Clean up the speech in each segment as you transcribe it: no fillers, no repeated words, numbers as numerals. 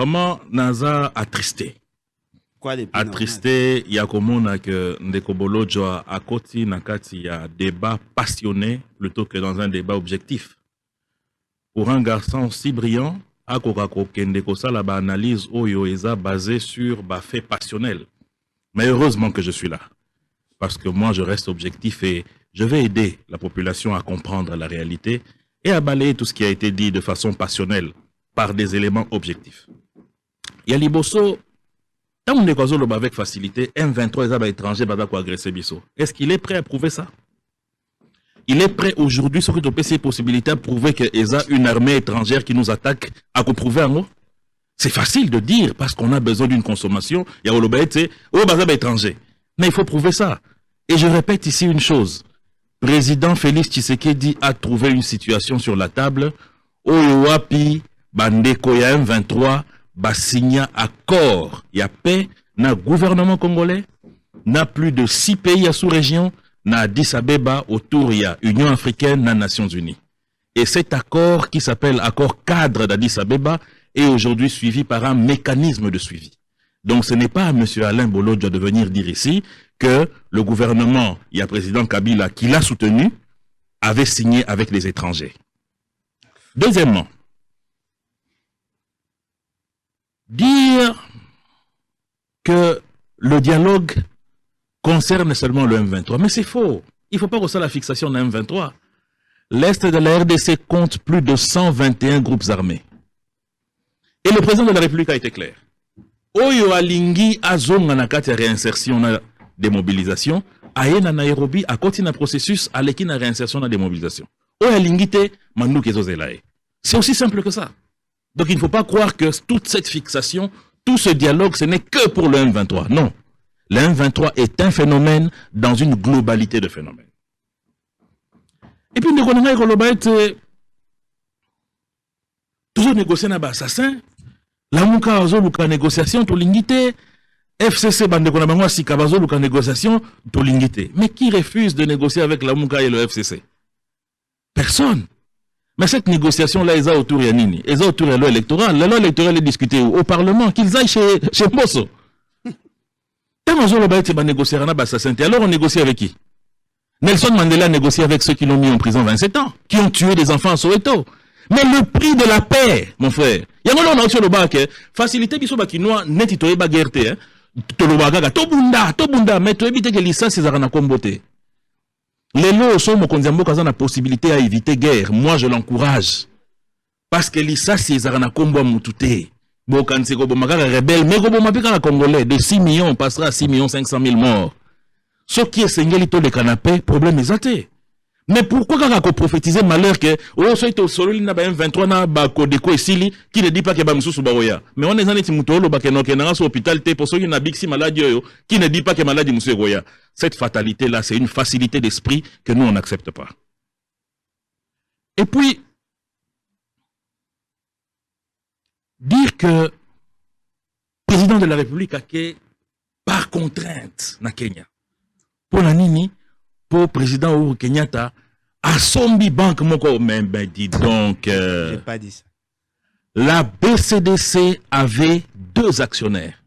Vraiment, Naza attristé. Quoi les Attristé, il y a comme que Ndeko Bolodjo à côté, il y a débat passionné plutôt que dans un débat objectif. Pour un garçon si brillant, Ndeko Sala analyse Oyo Eza basée sur faits passionnels. Mais heureusement que je suis là. Parce que moi, je reste objectif et je vais aider la population à comprendre la réalité et à balayer tout ce qui a été dit de façon passionnelle par des éléments objectifs. Il y a Liboso, tant on est avec facilité, M23 est étranger pour agresser Bisso. Est-ce qu'il est prêt à prouver ça? Il est prêt aujourd'hui, sur que ces possibilités, à prouver qu'il y a une armée étrangère qui nous attaque, à prouver en haut? C'est facile de dire parce qu'on a besoin d'une consommation. Il y a au étranger. Mais il faut prouver ça. Et je répète ici une chose. Président Félix Tshisekedi a trouvé une situation sur la table. Oyoapi, Bandeko, ya M23, signé accord. Il y a paix, na gouvernement congolais, na plus de 6 pays à sous-région, na Addis Abeba, autour il y a Union africaine, na Nations Unies. Et cet accord qui s'appelle accord cadre d'Addis Abeba est aujourd'hui suivi par un mécanisme de suivi. Donc ce n'est pas à M. Alain Bolodjo de venir dire ici que le gouvernement, il y a président Kabila qui l'a soutenu, avait signé avec les étrangers. Deuxièmement, dire que le dialogue concerne seulement le M23. Mais c'est faux. Il ne faut pas que ça la fixation de M23. L'Est de la RDC compte plus de 121 groupes armés. Et le président de la République a été clair. Oyo alingi azonga na kati ya réinsertion na démobilisation, aye na Nairobi a côté na processus aleki na réinsertion na démobilisation. Oyo alingi te mandu kezozelae. C'est aussi simple que ça. Donc il ne faut pas croire que toute cette fixation, tout ce dialogue, ce n'est que pour le M23. Non. Le M23 est un phénomène dans une globalité de phénomènes. Et puis, nous avons toujours négocié avec assassin. La mouka azoluka négociation to lingité. FCC bande konabangwa sikabazoluka négociation to lingité. Mais qui refuse de négocier avec la mouka et le FCC? Personne. Mais cette négociation-là, ils ont autour de Nini. Ils ont autour de la loi électorale. La loi électorale est discutée au Parlement. Qu'ils aillent chez Mbosso. Alors on négocie avec qui? Nelson Mandela a négocié avec ceux qui l'ont mis en prison 27 ans, qui ont tué des enfants à Soweto. Mais le prix de la paix, mon frère, il y a un autre bac, facilité biso bakinois net itoye bagerte, tolobagaga tobunda mais to éviter que l'issa César na kombote. Les lots sont mon konzambo kaza na possibilité à éviter guerre. Moi je l'encourage parce que l'issa César na kombo mutute. Bokanseko bomagara rebelle mais go bomapika na congolais de 6 millions on passera à 6 500 000 morts. Ce qui est sengeli de canapé, problème est athée. Mais pourquoi quand on prophétise malheur que oh soit au solo na ba M23 na ba kodeko esili qui ne dit pas que ba mususu ba oya. Mais on est en eti mutolo ba keno kenanga so hôpital te pour ceux qui na bixi maladie yo qui ne dit pas que maladie mususu goya. Cette fatalité là, c'est une facilité d'esprit que nous on n'accepte pas. Et puis dire que le président de la République a que par contrainte na Kenya. Pour la nini, pour le président Uhuru Kenyatta, à Sombi Bank, mais ben dis donc. J'ai pas dit ça. La BCDC avait 2 actionnaires.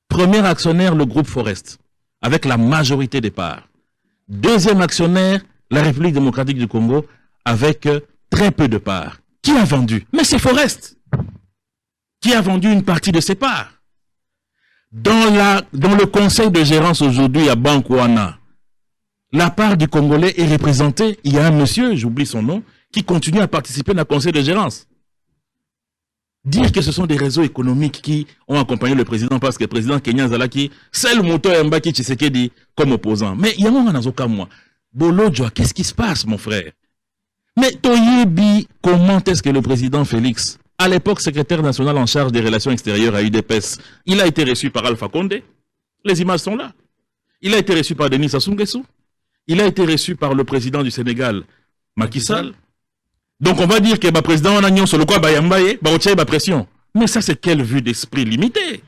Premier actionnaire, le groupe Forest, avec la majorité des parts. Deuxième actionnaire, la République démocratique du Congo, avec très peu de parts. Qui a vendu? Mais c'est Forest qui a vendu une partie de ses parts. Dans le conseil de gérance aujourd'hui à Banque Wana, la part du Congolais est représentée. Il y a un monsieur, j'oublie son nom, qui continue à participer dans le conseil de gérance. Dire que ce sont des réseaux économiques qui ont accompagné le président parce que le président Kenya Zalaki, c'est le moteur Mbaki Tshisekedi comme opposant. Mais il y a un nazoka moi. Bolodjo, qu'est-ce qui se passe, mon frère? Mais Toyebi, comment est-ce que le président Félix, à l'époque secrétaire national en charge des relations extérieures à UDPS, il a été reçu par Alpha Condé. Les images sont là. Il a été reçu par Denis Sassou Nguesso. Il a été reçu par le président du Sénégal, Macky Sall. Donc on va dire que le président on a nion sur le quoi bayambaye, pression. Mais ça c'est quelle vue d'esprit limitée.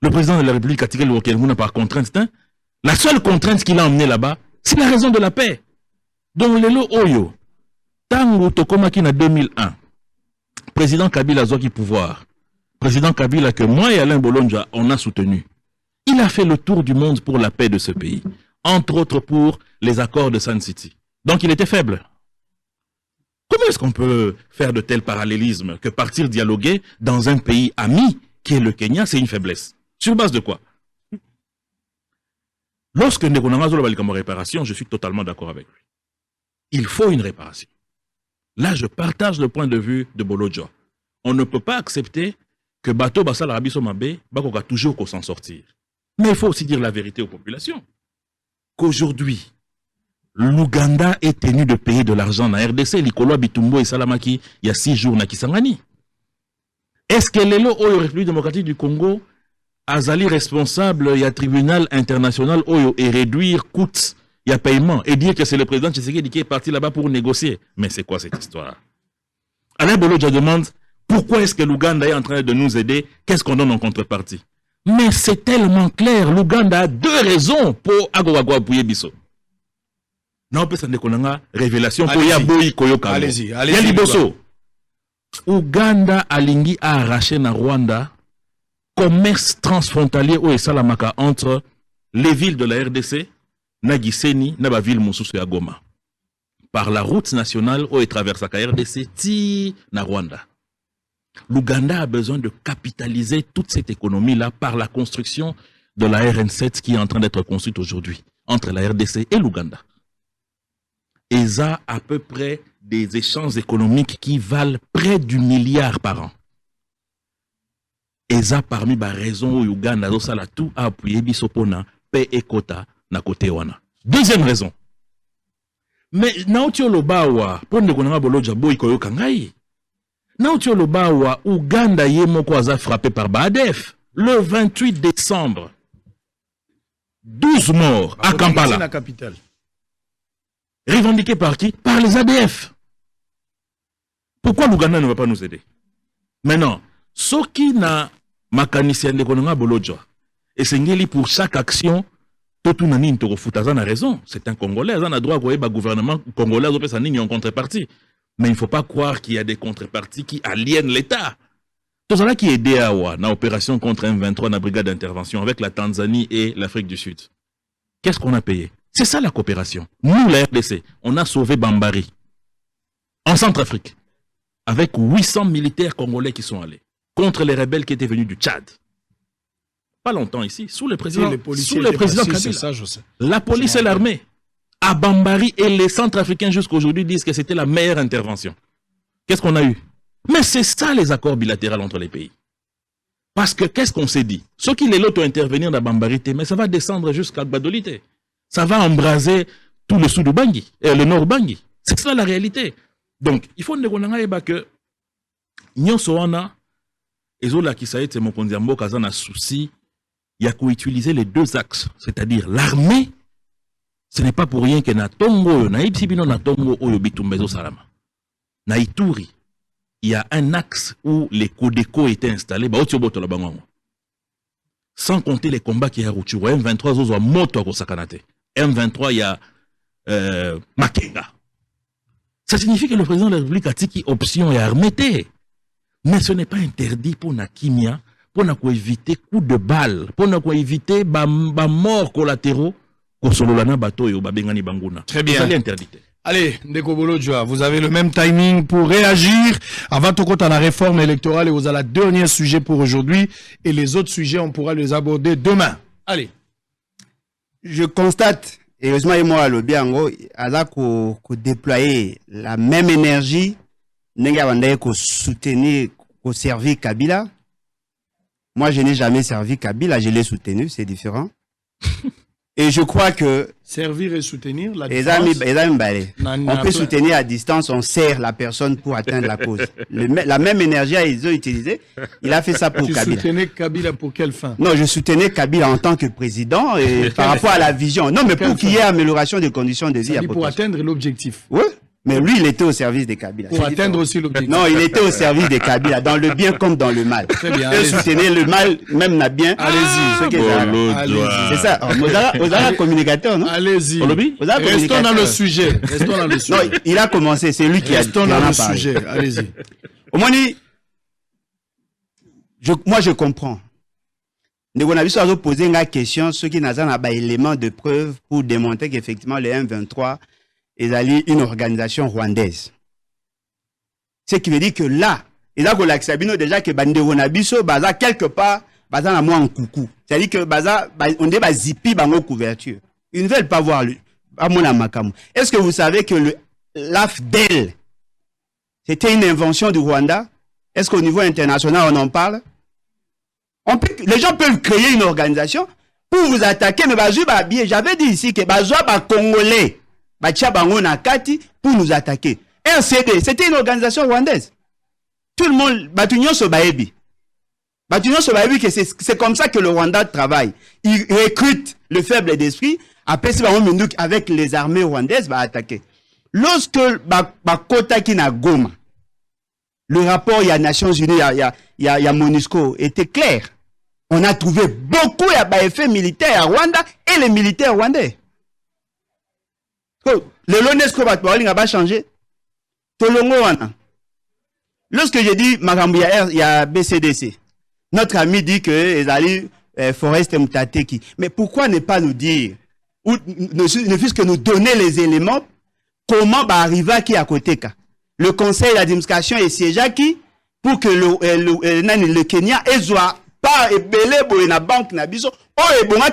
Le président de la République a tiré le Rokelmouna par contrainte. Hein? La seule contrainte qu'il a emmenée là-bas, c'est la raison de la paix. Donc les lots Oyo, Tango Tokomaki en 2001, président Kabila Zoki pouvoir. président Kabila que moi et Alain Bolonja, on a soutenu. Il a fait le tour du monde pour la paix de ce pays, entre autres pour les accords de Sun City. Donc il était faible. Comment est-ce qu'on peut faire de tels parallélismes que partir dialoguer dans un pays ami qui est le Kenya, c'est une faiblesse? Sur base de quoi? Lorsque Ndekonanga Zolo Balikamo réparation, je suis totalement d'accord avec lui. Il faut une réparation. Là, je partage le point de vue de Bolodjo. On ne peut pas accepter que Bato Basal Arabiso Mabe Bakoka toujours qu'on s'en sortir. Mais il faut aussi dire la vérité aux populations. Qu'aujourd'hui, l'Ouganda est tenu de payer de l'argent à RDC, Likolo Bitumbo et Salamaki, il y a 6 jours na Kisangani. Est-ce que l'élo Oyo République démocratique du Congo Azali responsable, il y a tribunal international Oyo et réduire coûts, il y a paiement et dire que c'est le président Tshisekedi qui est parti là-bas pour négocier? Mais c'est quoi cette histoire? Alain Bolodja demande pourquoi est-ce que l'Ouganda est en train de nous aider? Qu'est-ce qu'on donne en contrepartie? Mais c'est tellement clair, l'Ouganda a 2 raisons pour Agowagwa Pouye Biso. Non, on peut s'en déconner, révélation pour Yaboui Koyoka. Allez-y, allez-y. Yali Bosso. Ouganda Alingi a arraché na Rwanda commerce transfrontalier au Salamaka entre les villes de la RDC, Nagiseni, Naba ville Moussousou et Goma. Par la route nationale où est traverse la RDC, ti na Rwanda. L'Ouganda a besoin de capitaliser toute cette économie-là par la construction de la RN7 qui est en train d'être construite aujourd'hui entre la RDC et l'Ouganda. Et ça, à peu près des échanges économiques qui valent près du milliard par an. Et ça, parmi les raisons où l'Ouganda a tout appuyé Bisopona, paix et quota na côté wana. Deuxième raison. Mais naotio lobawa, pour ne connaître pas l'autre boy koyo kangai. Naotio lobawa, Ouganda yemoko aza frappé par Badef le 28 décembre. 12 morts à Kampala. La capitale. Revendiqué par qui? Par les ADF. Pourquoi l'Ouganda ne va pas nous aider? Maintenant, ce qui n'a makanisien de kononga bolodjo, et c'est pour chaque action, tout nani ntorofuta a raison. C'est un Congolais, il a droit à gouvernement congolais en contrepartie. Mais il ne faut pas croire qu'il y a des contreparties qui aliènent l'État. Tout ça qui est aidé à dans l'opération contre M23 dans la brigade d'intervention avec la Tanzanie et l'Afrique du Sud. Qu'est-ce qu'on a payé? C'est ça la coopération. Nous, la RDC, on a sauvé Bambari en Centrafrique avec 800 militaires congolais qui sont allés contre les rebelles qui étaient venus du Tchad. Pas longtemps ici, sous le président, sous le président Kabila. Ça, je sais. La police et l'armée à Bambari et les Centrafricains jusqu'à aujourd'hui disent que c'était la meilleure intervention. Qu'est-ce qu'on a eu? Mais c'est ça les accords bilatéraux entre les pays. Parce que qu'est-ce qu'on s'est dit? Ceux qui les lotent intervenir dans Bambarité, mais ça va descendre jusqu'à Gbadolité. Ça va embraser tout le sud Bangui, le nord Bangui. C'est ça la réalité. Donc, il faut que Nyon Soana, et Zola qui s'est été mon condiambo, Kazana souci, il y a qu'à utiliser les 2 axes. C'est-à-dire l'armée, ce n'est pas pour rien que na Tongo, na Ipsibino, na Tongo, Oyo Bitumbezo Salama. Na Ituri, il y a un axe où les Codeco étaient installés, sans compter les combats qui y a Rouchou. M23, Zozo, Moto, Kosakanate. M23, il y a Makenga. Ça signifie que le président de la République a dit option et armée. Mais ce n'est pas interdit pour Nakimia, pour éviter coup de balle, pour éviter mort collatéraux, Très bien. Ça interdit. Allez, Ndeko Bolodjoa, vous avez le même timing pour réagir. Avant tout compte à la réforme électorale et aux la dernier sujet pour aujourd'hui. Et les autres sujets, on pourra les aborder demain. Allez. Je constate, et heureusement, moi, le biango, à qu'on déployer la même énergie, qu'on soutenir, qu'on servir Kabila. Moi, je n'ai jamais servi Kabila, je l'ai soutenu, c'est différent. Et je crois que servir et soutenir la on peut soutenir à distance, on sert la personne pour atteindre la cause. La même énergie ils ont utilisé, il a fait ça pour Kabila. Tu soutenais Kabila pour quelle fin? Non, je soutenais Kabila en tant que président et par rapport à la vision. Non, mais pour qu'il y ait amélioration des conditions de vie. Pour atteindre l'objectif. Oui. Mais lui, il était au service des Kabila. Pour atteindre aussi l'objectif. Non, il était au service des Kabila, dans le bien comme dans le mal. Très bien. Il soutenait le mal, même n'a bien. Allez-y. C'est ça. Vous avez communicateur, non? Allez-y. Restons dans le sujet. Non, il a commencé, c'est lui qui a Restons dans le sujet. Allez-y. Au moins, moi je comprends. Nous avons posé une question, ceux qui n'ont pas d'éléments de preuve pour démontrer qu'effectivement le M23 est une organisation rwandaise. Ce qui veut dire que là, ils ont déjà que Bandéronabiso, baza quelque part, baza na moi en coucou. C'est-à-dire que baza, on dit zipi bango couverture. Ils ne veulent pas voir le, à mon amakamu. Est-ce que vous savez que l'AFDEL, c'était une invention du Rwanda? Est-ce qu'au niveau international, on en parle? Les gens peuvent créer une organisation pour vous attaquer, mais j'avais dit ici que Congolais, pour nous attaquer. RCD, c'était une organisation rwandaise. Tout le monde, Batunion Sobaebi. Batunion Sobaebi, c'est comme ça que le Rwanda travaille. Il recrute le faible d'esprit, après c'est avec les armées rwandaises, va attaquer. Lorsque Bakota Kina Goma, le rapport, il y a Nations Unies, il y a MONUSCO, était clair. On a trouvé beaucoup d'effets militaires à Rwanda et les militaires rwandais. Le l'ONESCO va changer. Lorsque j'ai dit il y a BCDC, notre ami dit que les alliés Forest Mtateki. Mais pourquoi ne pas nous dire, ou ne fût-ce que nous donner les éléments, comment va arriver à qui à côté ka? Le conseil d'administration est siégé à qui pour que le Kenya soit pas belé pour la banque nabiso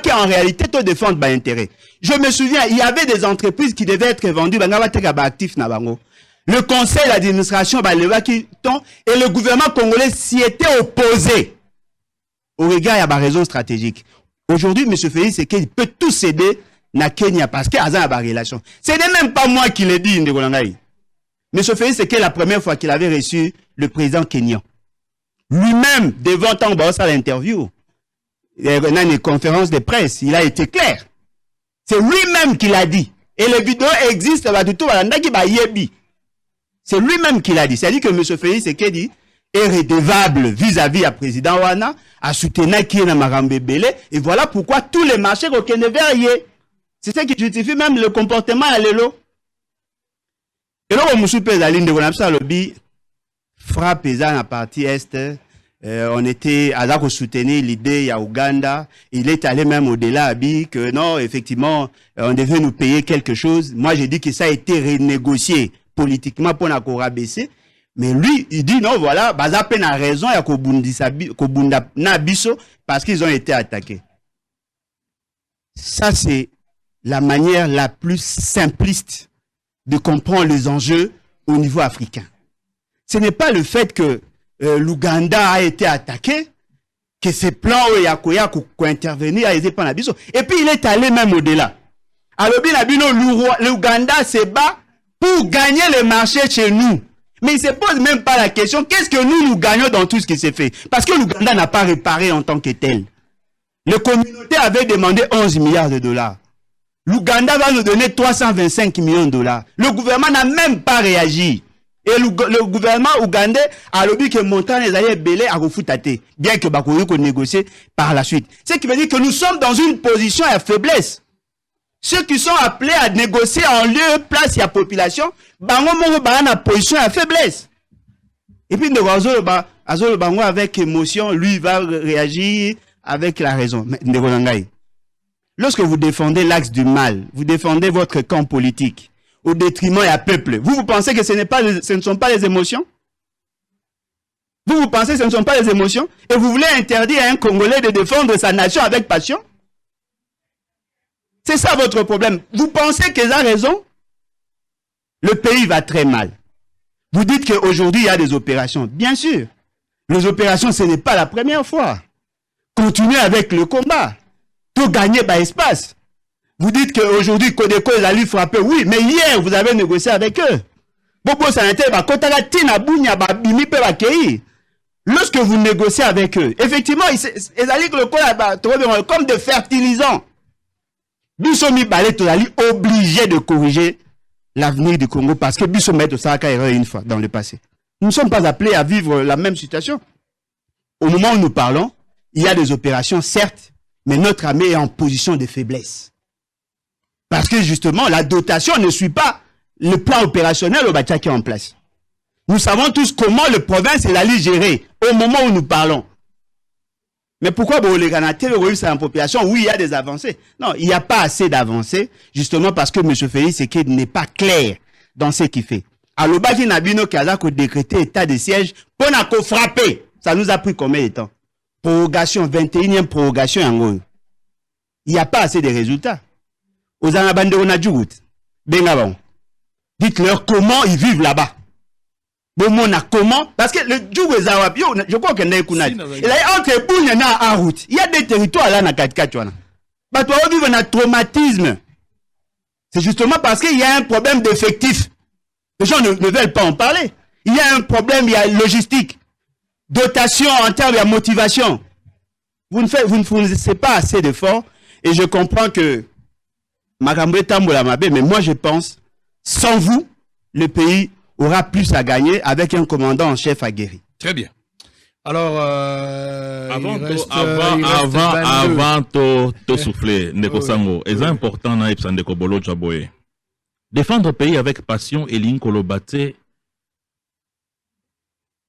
qui en réalité te défendre ba intérêt. Je me souviens, il y avait des entreprises qui devaient être vendues actifs na bango. Le conseil d'administration et le gouvernement congolais s'y était opposé au regard de la raison stratégique. Aujourd'hui, M. Félix, c'est qu'il peut tout céder na Kenya parce qu'il y a une relation. Ce n'est même pas moi qui l'ai dit, Ndegolangay. M. Félix, c'est la première fois qu'il avait reçu le président kenyan. Lui-même, devant Tangbos à l'interview, dans une conférence de presse, il a été clair. C'est lui-même qui l'a dit. Et les vidéos existent, c'est lui-même qui l'a dit. C'est-à-dire que M. Félix Tshisekedi est redevable vis-à-vis à président Wana, à soutenir qui est dans Marambe Belé, et voilà pourquoi tous les marchés reconnaissent verrier. C'est ça qui justifie même le comportement à l'élo. Et là, on soupe la ligne de Gonapsa Lobby, frappe à la partie Est, on était à soutenir l'idée à Ouganda, il est allé même au-delà, que non, effectivement, on devait nous payer quelque chose. Moi, j'ai dit que ça a été renégocié politiquement pour la baisser. Mais lui, il dit non, voilà, Bazapen a raison, il y a Kobunda Nabiso, parce qu'ils ont été attaqués. Ça, c'est la manière la plus simpliste de comprendre les enjeux au niveau africain. Ce n'est pas le fait que l'Ouganda a été attaqué, que ces plans où Yakoya qui intervenir a été pas Nabiso. Et puis il est allé même au-delà. Alors, l'Ouganda se bat pour gagner le marché chez nous. Mais il ne se pose même pas la question, qu'est-ce que nous gagnons dans tout ce qui s'est fait? Parce que l'Ouganda n'a pas réparé en tant que tel. La communauté avait demandé 11 milliards de dollars. L'Ouganda va nous donner 325 millions de dollars. Le gouvernement n'a même pas réagi. Et le gouvernement ougandais a lobby que montant les alliés belés à refouter, bien que Bakoyo qu'on négocie par la suite. Ce qui veut dire que nous sommes dans une position à faiblesse. Ceux qui sont appelés à négocier en lieu, place et à population, en position à faiblesse. Et puis, avec émotion, lui va réagir avec la raison. Lorsque vous défendez l'axe du mal, vous défendez votre camp politique au détriment et à peuple, vous pensez que ce ne sont pas les émotions? Vous pensez que ce ne sont pas les émotions? Et vous voulez interdire à un Congolais de défendre sa nation avec passion? C'est ça votre problème. Vous pensez qu'ils ont raison? Le pays va très mal. Vous dites qu'aujourd'hui, il y a des opérations. Bien sûr. Les opérations, ce n'est pas la première fois. Continuez avec le combat. Tout gagner par espace. Vous dites qu'aujourd'hui, Kodeko, ils allaient frapper. Oui, mais hier, vous avez négocié avec eux. Lorsque vous négociez avec eux, effectivement, ils allaient comme des fertilisants. Bissomi Balé Tolali obligé de corriger l'avenir du Congo parce que Bissomi est ça erreur une fois dans le passé. Nous ne sommes pas appelés à vivre la même situation. Au moment où nous parlons, il y a des opérations, certes, mais notre armée est en position de faiblesse. Parce que justement, la dotation ne suit pas le plan opérationnel au Batia qui est en place. Nous savons tous comment le province est allé gérer au moment où nous parlons. Mais pourquoi les Canadiens c'est en population? Oui, il y a des avancées. Non, il n'y a pas assez d'avancées, justement parce que M. Félix Tshisekedi n'est pas clair dans ce qu'il fait. Alors, Baki Nabino qui a décrété état de siège pour nous frapper. Ça nous a pris combien de temps? Prorogation, 21e prorogation en gros. Il n'y a pas assez de résultats. Aux Anabande, on a du route. Dites-leur comment ils vivent là-bas. Bon, comment? Parce que le Djougou je crois qu'il y a entre Bounana en route. Il y a des territoires là, dans Katkatouana. Mais toi, on vit un traumatisme. C'est justement parce qu'il y a un problème d'effectif. Les gens ne veulent pas en parler. Il y a un problème, il y a logistique. Dotation en termes de motivation. Vous ne faites pas assez d'efforts. Et je comprends que Makambe Tamboula Mabe, mais moi je pense, sans vous, le pays aura plus à gagner avec un commandant en chef aguerri. Très bien. Alors, avant de souffler, Nekosango, c'est important na epsan de Kobolo Djaboye. Défendre le pays avec passion et l'inkolobate,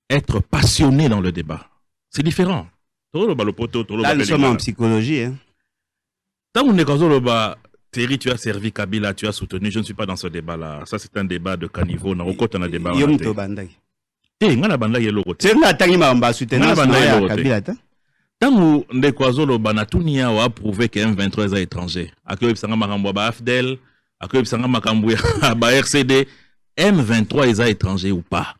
être passionné dans le débat. C'est différent. Là, nous sommes en psychologie. Hein. Tant Thierry, tu as servi Kabila, tu as soutenu. Je ne suis pas dans ce débat-là. Ça, c'est un débat de caniveau. On a un débat. Tant que Ndekwazo Banatunia a prouvé que M23 est étranger. Akoyib Sanga Makambo ba AFDEL, Akoyib Sanga Makambo ba RCD, M23 est étranger ou pas.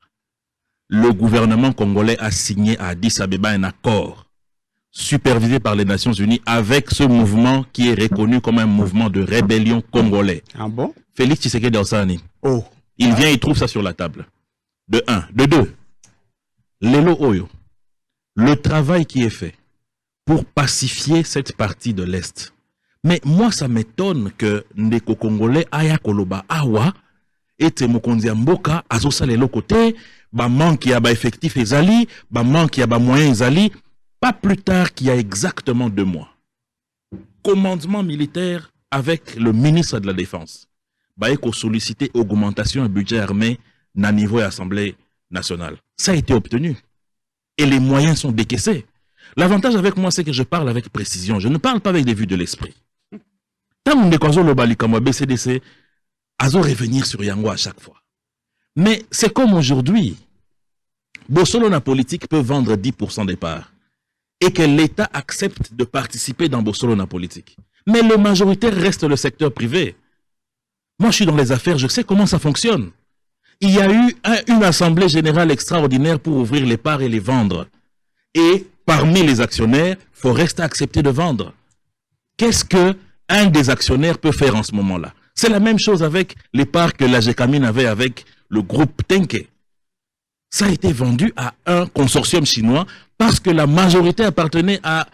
Le gouvernement congolais a signé à Addis Abeba un accord supervisé par les Nations Unies avec ce mouvement qui est reconnu comme un mouvement de rébellion congolais. Ah bon? Félix Tshisekedi Osani. Oh. Il vient, il trouve ça sur la table. De un. De deux. Lelo Oyo. Le travail qui est fait pour pacifier cette partie de l'Est. Mais moi, ça m'étonne que Ndeko Congolais, Aya Koloba Awa, et Mokonzi Mboka, Azosa Lelo côté, ba manque y a ba effectif ezali, ba manque y a ba moyen ezali. Pas plus tard qu'il y a exactement 2 mois. Commandement militaire avec le ministre de la Défense. Baeko sollicité augmentation du budget armé na niveau de l'Assemblée nationale. Ça a été obtenu. Et les moyens sont décaissés. L'avantage avec moi, c'est que je parle avec précision. Je ne parle pas avec des vues de l'esprit. Tant que nous avons le Balikamo BCDC, azo revenir sur Yango à chaque fois. Mais c'est comme aujourd'hui. Bossolo na politique peut vendre 10% des parts. Et que l'État accepte de participer dans Bossolo na politique. Mais le majoritaire reste le secteur privé. Moi, je suis dans les affaires, je sais comment ça fonctionne. Il y a eu une assemblée générale extraordinaire pour ouvrir les parts et les vendre. Et parmi les actionnaires, il faut rester accepté de vendre. Qu'est-ce qu'un des actionnaires peut faire en ce moment-là? C'est la même chose avec les parts que la GECAMINE avait avec le groupe Tenke. Ça a été vendu à un consortium chinois parce que la majorité appartenait à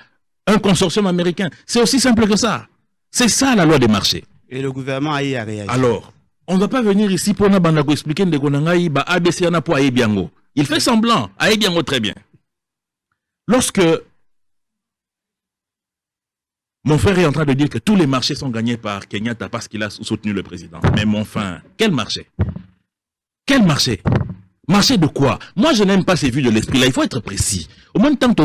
un consortium américain. C'est aussi simple que ça. C'est ça la loi des marchés. Et le gouvernement a réagi. Alors, on ne va pas venir ici pour nous expliquer que ABC a pour Aebiango. Il fait semblant. Aebiango très bien. Lorsque mon frère est en train de dire que tous les marchés sont gagnés par Kenyatta parce qu'il a soutenu le président. Mais mon frère, quel marché? Quel marché? Marché de quoi? Moi, je n'aime pas ces vues de l'esprit là. Il faut être précis. Au moins, tant que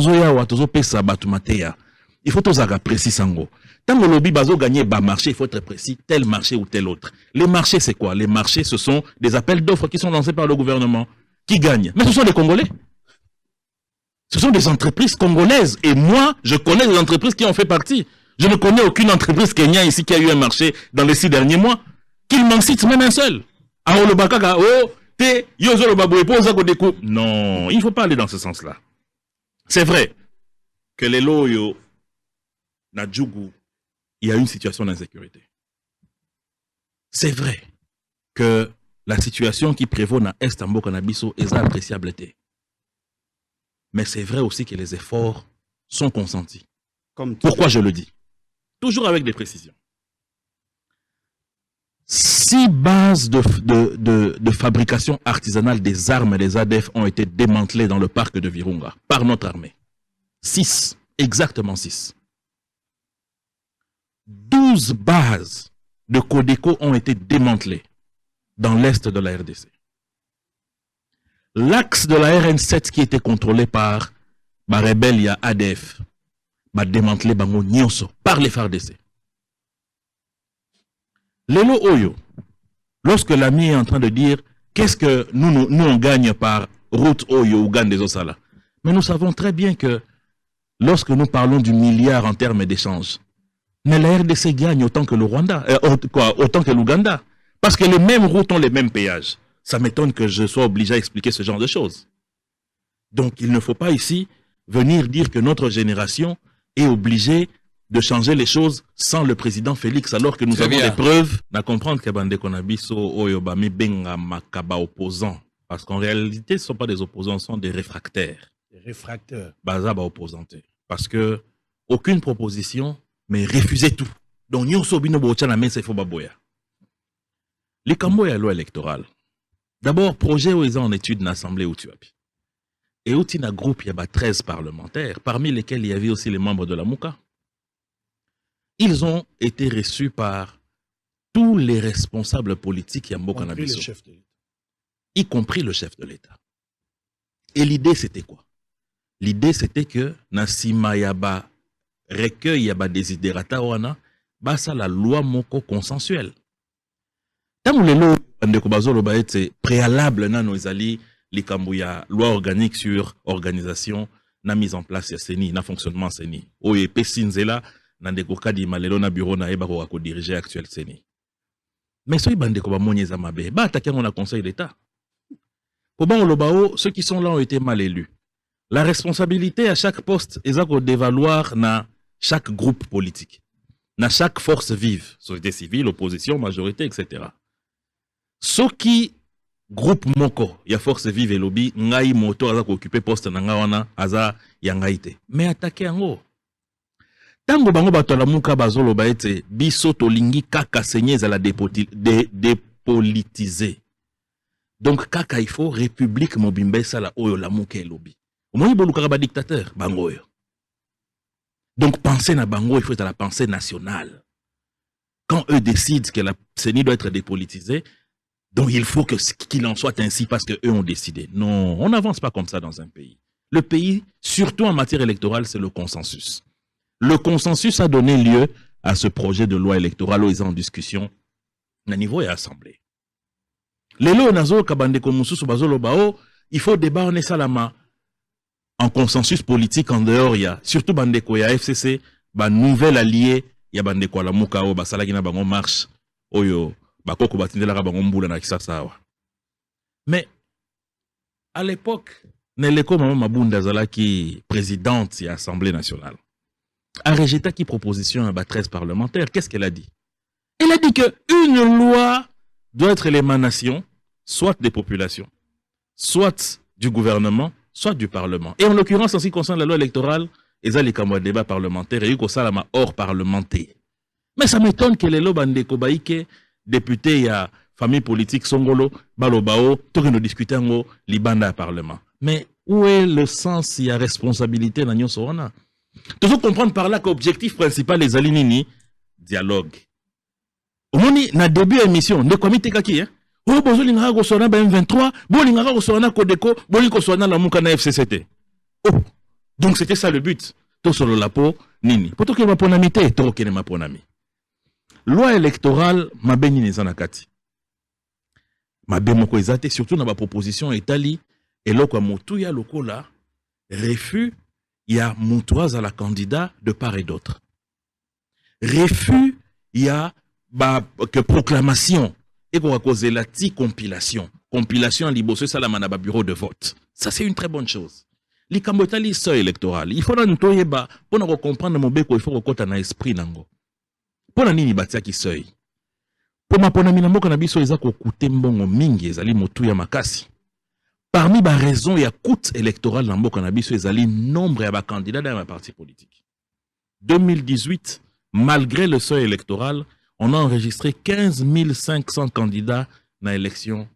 il faut être précis, sango. Tant que le lobby bazo gagner bas marché, il faut être précis, tel marché ou tel autre. Les marchés, c'est quoi? Les marchés, ce sont des appels d'offres qui sont lancés par le gouvernement, qui gagnent. Mais ce sont des Congolais. Ce sont des entreprises congolaises. Et moi, je connais des entreprises qui en fait partie. Je ne connais aucune entreprise kenyane ici qui a eu un marché dans les 6 derniers mois. Qu'il m'en cite même un seul. Non, il ne faut pas aller dans ce sens-là. C'est vrai que les loyaux, na Djougou, il y a une situation d'insécurité. C'est vrai que la situation qui prévaut dans Estambo Canabiso est appréciable. Mais c'est vrai aussi que les efforts sont consentis. Pourquoi je le dis? Toujours avec des précisions. 6 bases de fabrication artisanale des armes et des ADF ont été démantelées dans le parc de Virunga par notre armée. 6, exactement 6. 12 bases de Codeco ont été démantelées dans l'est de la RDC. L'axe de la RN7 qui était contrôlé par Barebelia ADF ba démanteler bango nyonso par les FARDC. Lelo Oyo, lorsque l'ami est en train de dire qu'est-ce que nous on gagne par route Oyo ou gagne des Osala. Mais nous savons très bien que lorsque nous parlons du milliard en termes d'échange, mais la RDC gagne autant que le Rwanda, autant que l'Ouganda. Parce que les mêmes routes ont les mêmes péages. Ça m'étonne que je sois obligé à expliquer ce genre de choses. Donc il ne faut pas ici venir dire que notre génération est obligée de changer les choses sans le président Félix, alors que nous avons des preuves. À comprendre que Bande Konabiso, Oyobami, Benga, Makaba, opposants. Parce qu'en réalité, ce ne sont pas des opposants, ce sont des réfractaires. Des réfractaires. Bazaba opposanté. Parce que aucune proposition, mais refuser tout. Donc, nous sommes boya. Les Camboya à loi électorale. D'abord, projet où ils ont en étude dans l'Assemblée où tu as. Et où il y a un groupe, il y a 13 parlementaires, parmi lesquels il y avait aussi les membres de la Mouka. Ils ont été reçus par tous les responsables politiques y compris le chef de l'État. Et l'idée, c'était quoi? L'idée, c'était que Nassima Yaba recueil Yaba desiderata wana, basa la loi moko consensuelle. Tant les lois de Kobazolo ba été préalable na noizali likambuya loi organique sur organisation na mise en place ya CENI, na fonctionnement CENI. Oye pesinzela na ndekoka di malelo na bureau na eba ko diriger actuel CENI. Mais ceux bande ko ba monyeza mabe, ba attaquer mon conseil d'État. Comment Lobao, ceux qui sont là ont été mal élus. La responsabilité à chaque poste est de dévaloir na chaque groupe politique, na chaque force vive, société civile, opposition, majorité, etc. Ceux qui groupe moko, ya force vive et lobby, ngai moto aza occupé poste na ngawana aza yangaite. Mais attaquer ango. Tango bango batola muka bazolo ba ete biso tolingi kaka senye za la dépolitiser. Donc kaka il faut république mobimbe sala oyo la muka lobby. Au moins bolu kaka ba dictateur bango yo. Donc penser na bango il faut être la pensée nationale. Quand eux décident que la CENI doit être dépolitisée, donc il faut qu'il en soit ainsi parce que eux ont décidé. Non, on n'avance pas comme ça dans un pays. Le pays, surtout en matière électorale, c'est le consensus. Le consensus a donné lieu à ce projet de loi électorale où ils sont en discussion au niveau et à l'Assemblée. Les lois nazo kabande komususu bazolo bao, il faut débattre salama en consensus politique en dehors il y a surtout bandeko ya FCC ba nouvel allié ya bandeko la mukao ba salaki na bango marche oyo bakoko batindela bango mbula na kisasa awa. Mais à l'époque Neleko Mama Mabunda zalaki présidente de l'Assemblée nationale a rejeté qui proposition à 13 parlementaires. Qu'est-ce qu'elle a dit? Elle a dit que une loi doit être l'émanation soit des populations, soit du gouvernement, soit du Parlement. Et en l'occurrence, en ce qui concerne la loi électorale, il y a les débats parlementaires et il y a hors parlementaire. Mais ça m'étonne que les lois bandeko baïke, députés, il y a famille politique, Songolo, Balobao, tout que nous discutons, Libanda Parlement. Mais où est le sens, il y a responsabilité dans Nyon Sorana? Toujours comprendre par là qu'objectif principal des alinini, dialogue. Au moment na début émission, de comité kaki, hein? Oh, bozoli nga ko sona ba M23, boli nga ko sona Kodeko, boli ko sona la muka na FCCT. Oh, donc c'était ça le but. To solo la po nini. Poto ke ma ponamité, to ke ma ponami. Loi électorale mabeni nezana kati. Mabe moko ezate surtout na ba proposition etali eloko motu ya lokola refus il y a Moutoise à la candidat de part et d'autre. Refus, il y a que proclamation. Et pour causer la compilation. Compilation à l'Ibosso Salamanaba bureau de vote. Ça, c'est une très bonne chose. Les Kambotali seuil électoral. Il faut n'entoyeba pour nous comprendre mon beko, il faut qu'on ait un esprit nango. Pour nini batia qui seuil. Pour ma ponamina mo kanabiso ezako kutembo mingi ezali motu ya makasi. Parmi les raisons, il y a coût électoral dans le cannabis, il y a le nombre de candidats dans les partis politiques. 2018, malgré le seuil électoral, on a enregistré 15 500 candidats dans l'élection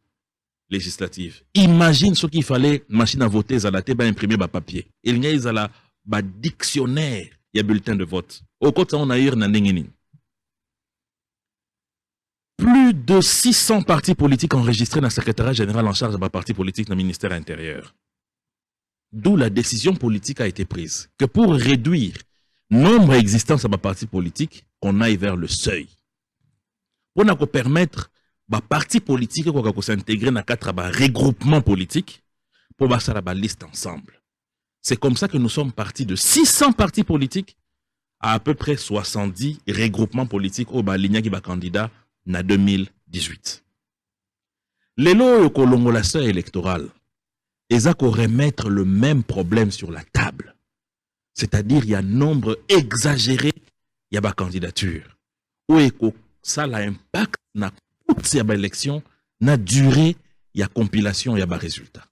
législative. Imagine ce qu'il fallait, machine à voter, ça a été imprimé par papier. Il y a un dictionnaire, il y a bulletin de vote. Au côté, on a eu un nengeni. Plus de 600 partis politiques enregistrés dans le secrétariat général en charge de la parti politique dans le ministère intérieur. D'où la décision politique a été prise que pour réduire nombre existence à ma parti politique qu'on aille vers le seuil. Pour nous permettre ba parti politique qu'on s'intégrer dans quatre regroupements politiques pour passer la liste ensemble. C'est comme ça que nous sommes partis de 600 partis politiques à peu près 70 regroupements politiques au ligne qui va candidat en 2018. Les lois au Colongo la seuil électorale, ils ont remettre le même problème sur la table. C'est-à-dire, il y a un nombre exagéré, il y a des candidatures. Où ça a un impact dans toute ces élections, na durée, il y a compilation, il y a des résultats.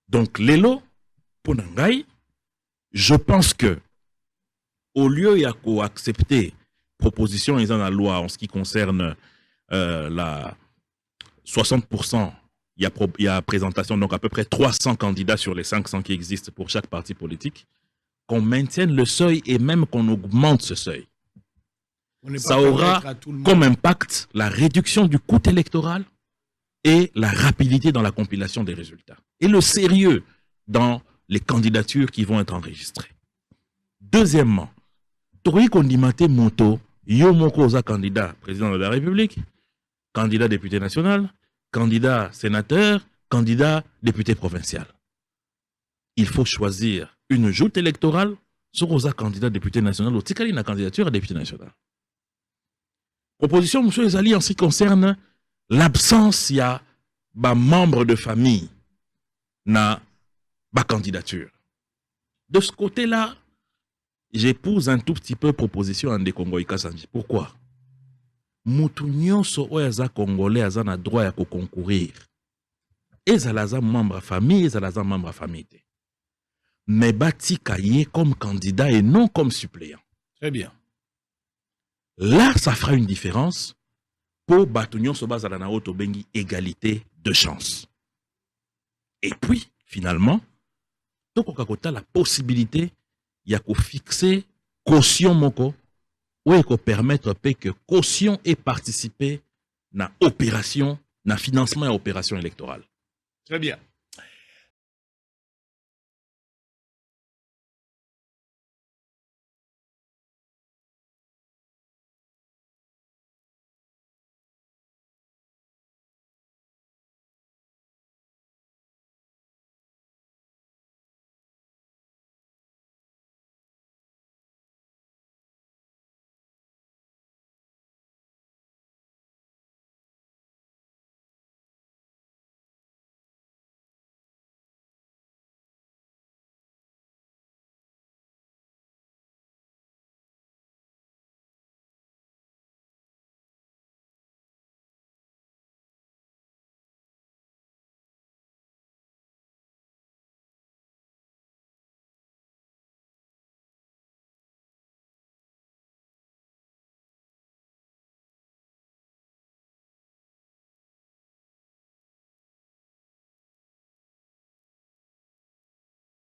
Donc, les lots, pour Nangaï, je pense que, au lieu de accepter proposition ils ont la loi en ce qui concerne la 60%, il y a présentation, donc à peu près 300 candidats sur les 500 qui existent pour chaque parti politique, qu'on maintienne le seuil et même qu'on augmente ce seuil. Ça aura comme impact la réduction du coût électoral et la rapidité dans la compilation des résultats. Et le sérieux dans les candidatures qui vont être enregistrées. Deuxièmement, Tori Kondimate Moto, Yomoko Oza candidat président de la République, candidat député national, candidat sénateur, candidat député provincial. Il faut choisir une joute électorale sur Oza candidat député national ou Tikali na candidature à député national. Proposition, M. Ezali, en ce qui concerne l'absence, il y a membres de famille na candidature. De ce côté-là, j'épouse un tout petit peu proposition en Congo Sanji. Pourquoi? Mutu nyonso oyaza congolais aza na droit ya concourir. Ezalaza membre famille, ezalaza membre famille. Mais bati kaye comme candidat et non comme suppléant. Très bien. Là, ça fera une différence pour Batunion Sobazala na Otobengi égalité de chance. Et puis, finalement, Tokokakota la possibilité il y a qu'au fixer caution moko ou il permettre que caution ait participé na opération, na financement et opération électorale. Très bien.